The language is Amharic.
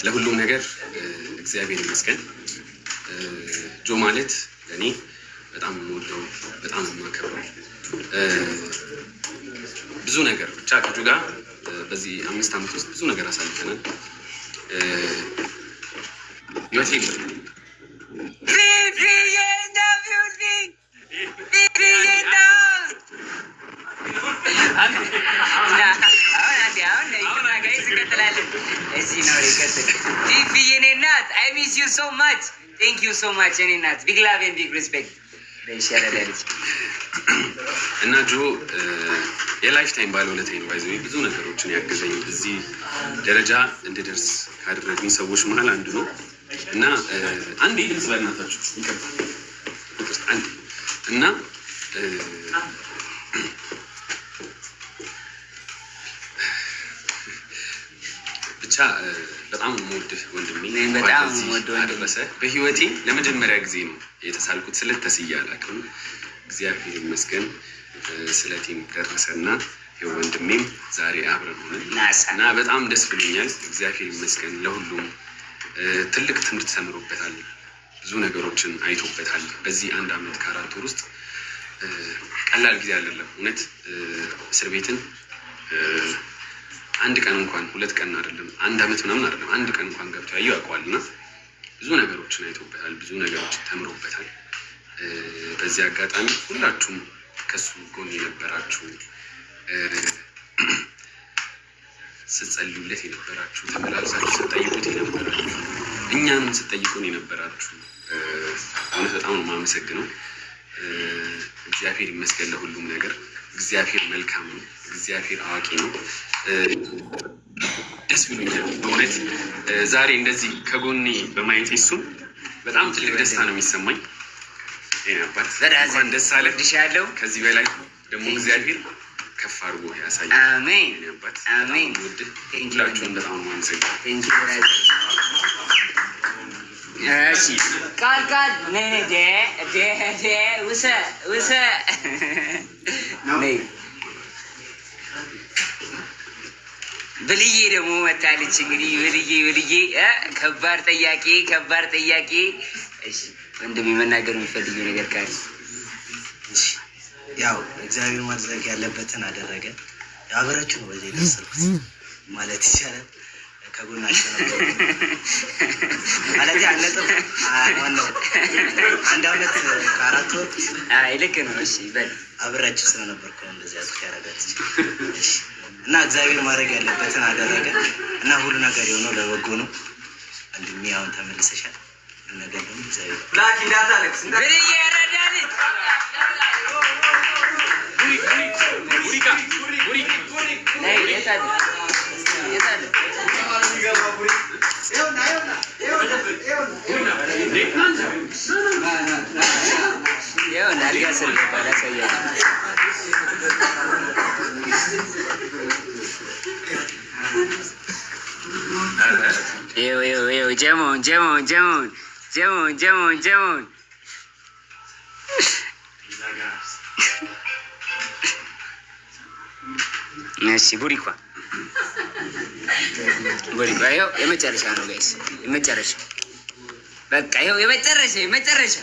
ለሁሉም ነገር እግዚአብሔር ይመስገን። ጆ ማለት ለእኔ በጣም የምወደው በጣም የማከብረው ብዙ ነገር ብቻ ከጆ ጋር በዚህ 5 ዓመት ውስጥ ብዙ ነገር አሳልፈናል። ህይወቴ I miss you so much. Thank you so much. Big love and big respect. እና ጆ የላይፍ ታይም ባለውለታዬ ነው። ባይዘው ብዙ ነገሮችን ያገዘኝ እዚህ ደረጃ እንድደርስ ካደረጉኝ ሰዎች መሀል አንዱ ነው። እና አንዴ ድምጽ በእናታችሁ ይከብዳል አንዴ እና ብቻ በጣም የምወድህ ወንድሜ በጣም የምወደው አደረሰ። በህይወቴ ለመጀመሪያ ጊዜ ነው የተሳልኩት ስለት ተስዬ አላውቅም። እግዚአብሔር ይመስገን ስለቴም ደረሰና ወንድሜም ዛሬ አብረን ሆነን እና በጣም ደስ ብሎኛል። እግዚአብሔር ይመስገን ለሁሉም ትልቅ ትምህርት ተምሮበታል። ብዙ ነገሮችን አይቶበታል። በዚህ 1 ዓመት ከ4 ወር ውስጥ ቀላል ጊዜ አይደለም። እውነት እስር ቤትን 1 ቀን እንኳን 2 ቀን አይደለም 1 ዓመት ምናምን አይደለም 1 ቀን እንኳን ገብቶ ያዩ ያውቀዋልና ብዙ ነገሮችን አይቶበታል። ብዙ ነገሮችን ተምሮበታል። በዚህ አጋጣሚ ሁላችሁም ከሱ ጎን የነበራችሁ ስትጸልዩለት የነበራችሁ ተመላልሳችሁ ስትጠይቁት የነበራችሁ እኛንም ስትጠይቁን የነበራችሁ እውነት በጣም ነው የማመሰግነው። እግዚአብሔር ይመስገን ለሁሉም ነገር። እግዚአብሔር መልካም ነው። እግዚአብሔር አዋቂ ነው። ደስ ብሎኛል በእውነት ዛሬ እንደዚህ ከጎኔ በማየት እሱን በጣም ትልቅ ደስታ ነው የሚሰማኝ። አባት እንኳን ደስ አለህ። ከዚህ በላይ ደግሞ እግዚአብሔር ከፍ አድርጎ ያሳያል። አሜን አባት አሜን። ሁላችሁም በጣም ነው የማመሰግነው። እሺ ቃል ውሰ ብልዬ ደግሞ መታለች። እንግዲህ ብልዬ ከባድ ጥያቄ። እሺ ወንድም መናገር የሚፈልገው ነገር ካለ ያው እግዚአብሔር ማድረግ ያለበትን አደረገ። አብራችሁ ነው በዚህ ደስልኩት ማለት ይቻላል። ከጎናችሁ ነው ማለት ያለጠው ዋናው 1 ዓመት ከ4 ወር ልክ ነው። እሺ በል አብራችሁ ስለነበርኩ እንደዚህ ያደረጋችሁ እና እግዚአብሔር ማድረግ ያለበትን አደረገ እና ሁሉ ነገር የሆነው ለበጎ ነው። አንድም ያውን ተመልሰሻል ነገር ደግሞ እግዚአብሔር ላኪ ዳታለክስ ብልዬ ያረዳል። ጀሞን እሺ ቡሪኳ ይኸው የመጨረሻ ነው ጋይስ፣ የመጨረሻ በቃ ይኸው የመጨረሻ